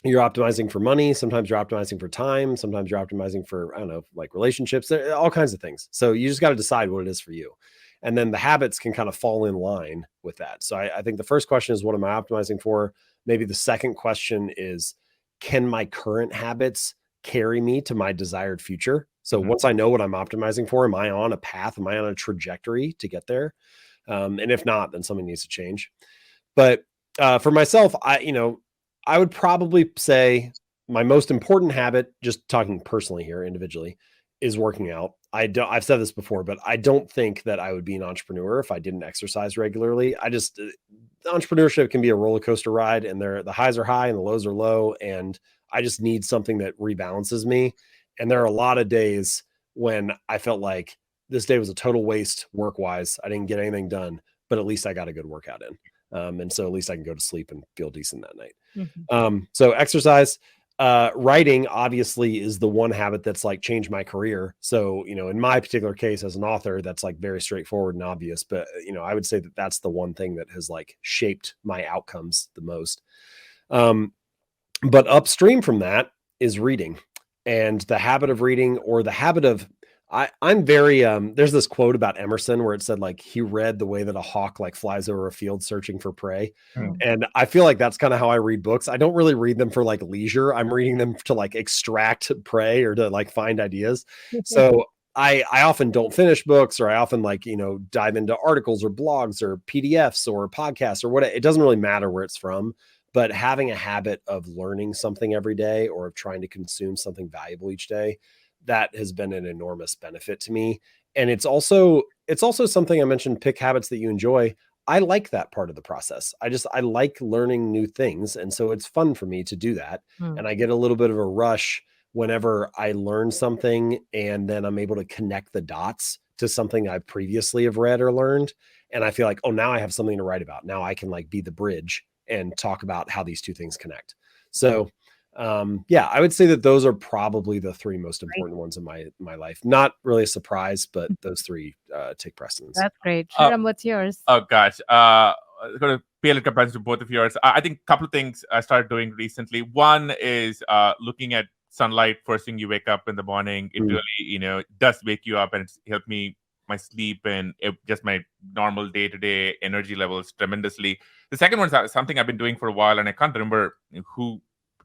you're optimizing for money, sometimes you're optimizing for time, sometimes you're optimizing for, I don't know, like relationships, all kinds of things. So you just got to decide what it is for you. And then the habits can kind of fall in line with that. So I think the first question is, what am I optimizing for? Maybe the second question is, can my current habits carry me to my desired future? So Mhm. once I know what I'm optimizing for, am I on a path? Am I on a trajectory to get there? And if not, then something needs to change. But for myself, I would probably say my most important habit, just talking personally here, individually, is working out. I've said this before, but I don't think that I would be an entrepreneur if I didn't exercise regularly. Entrepreneurship can be a roller coaster ride, and the highs are high and the lows are low. And I just need something that rebalances me. And there are a lot of days when I felt like this day was a total waste work wise. I didn't get anything done, but at least I got a good workout in. And so at least I can go to sleep and feel decent that night. Mhm. So exercise, writing obviously is the one habit that's like changed my career. So, in my particular case as an author, that's like very straightforward and obvious, but I would say that that's the one thing that has like shaped my outcomes the most. Um, but upstream from that is reading, and the habit of reading, or the habit of I'm very there's this quote about Emerson where it said like he read the way that a hawk like flies over a field searching for prey. Mm. And I feel like that's kind of how I read books. I don't really read them for like leisure. I'm reading them to like extract prey or to like find ideas. So I often don't finish books, or I often like, dive into articles or blogs or PDFs or podcasts or what. It doesn't really matter where it's from, but having a habit of learning something every day, or of trying to consume something valuable each day, that has been an enormous benefit to me. And it's also something I mentioned, pick habits that you enjoy. I like that part of the process. I like learning new things. And so it's fun for me to do that. Mm. And I get a little bit of a rush whenever I learn something and then I'm able to connect the dots to something I previously have read or learned. And I feel like, oh, now I have something to write about. Now I can like be the bridge and talk about how these two things connect. So yeah, I would say that those are probably the three most Great. important ones in my life. Not really a surprise, but those three take precedence. That's great. Uh, Sriram, what's yours? Oh gosh, going to pay a little comparison to both of yours. I think a couple of things I started doing recently. One is looking at sunlight first thing you wake up in the morning. It really, does wake you up, and it's helped me my sleep and just my normal day-to-day energy levels tremendously. The second one is something I've been doing for a while, and I can't remember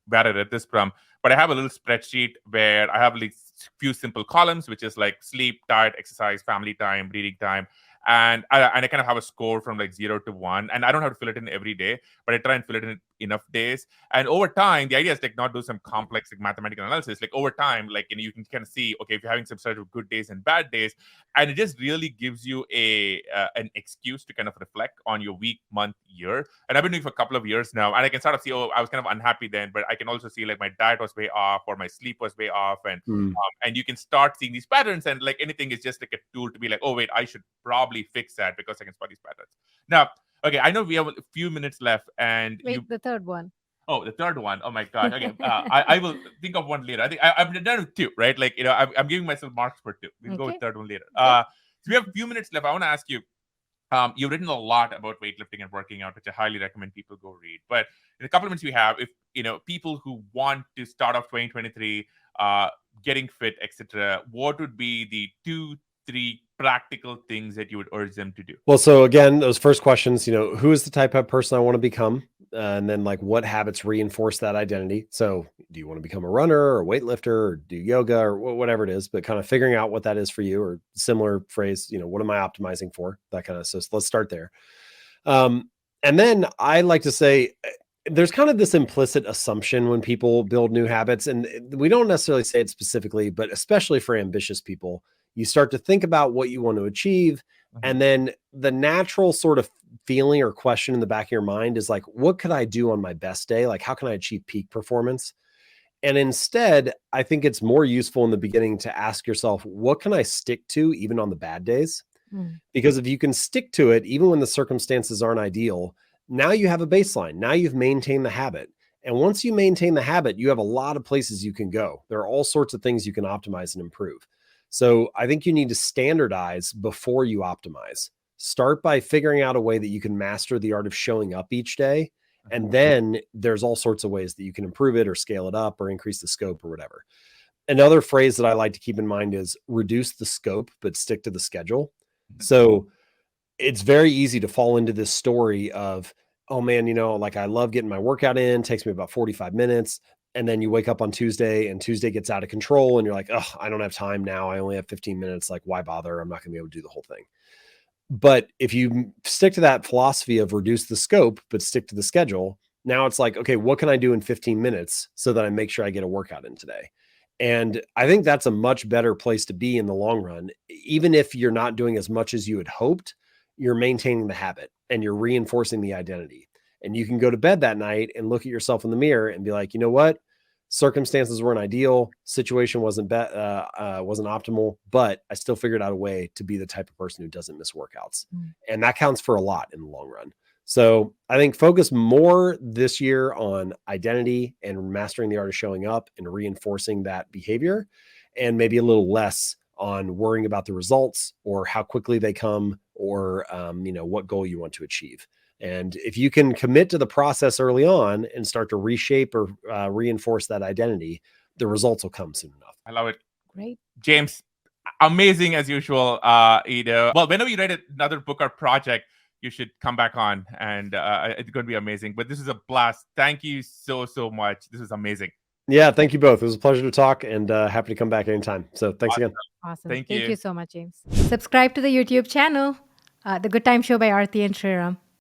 where I read this from, but I have a little spreadsheet where I have like few simple columns, which is like sleep, diet, exercise, family time, reading time. And I kind of have a score from like 0 to 1, and I don't have to fill it in every day, but I try and fill it in enough days. And over time, the idea is like not do some complex like mathematical analysis. Like over time, like you can kind of see, okay, if you're having some sort of good days and bad days, and it just really gives you an excuse to kind of reflect on your week, month, year. And I've been doing it for a couple of years now, and I can sort of see, oh, I was kind of unhappy then, but I can also see like my diet was way off or my sleep was way off, and you can start seeing these patterns, and like anything is just like a tool to be like, oh wait, I should probably fix that because I can spot these patterns. Now, okay, I know we have a few minutes left, and the third one. Oh, the third one. Oh my god. Okay, I will think of one later. I think I've done with two, right? Like I'm giving myself marks for two. We'll go with third one later. So we have a few minutes left. I want to ask you. You've written a lot about weightlifting and working out, which I highly recommend people go read. But in a couple of minutes we have, if people who want to start off 2023, getting fit, etc., what would be the 2-3 practical things that you would urge them to do? Well, so again, those first questions, who is the type of person I want to become? And then like what habits reinforce that identity? So do you want to become a runner or a weightlifter or do yoga or whatever it is, but kind of figuring out what that is for you, or similar phrase, what am I optimizing for? That kind of, so let's start there. And then I like to say, there's kind of this implicit assumption when people build new habits, and we don't necessarily say it specifically, but especially for ambitious people, you start to think about what you want to achieve. And then the natural sort of feeling or question in the back of your mind is like, what could I do on my best day? Like, how can I achieve peak performance? And instead, I think it's more useful in the beginning to ask yourself, what can I stick to even on the bad days? Because if you can stick to it, even when the circumstances aren't ideal, now you have a baseline. Now you've maintained the habit. And once you maintain the habit, you have a lot of places you can go. There are all sorts of things you can optimize and improve. So I think you need to standardize before you optimize. Start by figuring out a way that you can master the art of showing up each day. And then there's all sorts of ways that you can improve it or scale it up or increase the scope or whatever. Another phrase that I like to keep in mind is reduce the scope, but stick to the schedule. So it's very easy to fall into this story of, oh man, like I love getting my workout in, takes me about 45 minutes. And then you wake up on Tuesday and Tuesday gets out of control and you're like, oh, I don't have time now. I only have 15 minutes. Like, why bother? I'm not going to be able to do the whole thing. But if you stick to that philosophy of reduce the scope, but stick to the schedule, now it's like, okay, what can I do in 15 minutes so that I make sure I get a workout in today? And I think that's a much better place to be in the long run. Even if you're not doing as much as you had hoped, you're maintaining the habit and you're reinforcing the identity. And you can go to bed that night and look at yourself in the mirror and be like, you know what? Circumstances weren't ideal. Situation wasn't optimal, but I still figured out a way to be the type of person who doesn't miss workouts. And that counts for a lot in the long run. So I think focus more this year on identity and mastering the art of showing up and reinforcing that behavior, and maybe a little less on worrying about the results or how quickly they come or, what goal you want to achieve. And if you can commit to the process early on and start to reshape or reinforce that identity, the results will come soon enough. I love it. Great. James, amazing as usual. Well, whenever you write another book or project, you should come back on, and it's going to be amazing. But this is a blast. Thank you so much. This is amazing. Yeah, thank you both. It was a pleasure to talk, and happy to come back anytime. So thanks again. Awesome. Thank you so much, James. Subscribe to the YouTube channel, The Good Time Show by Aarthi and Sriram.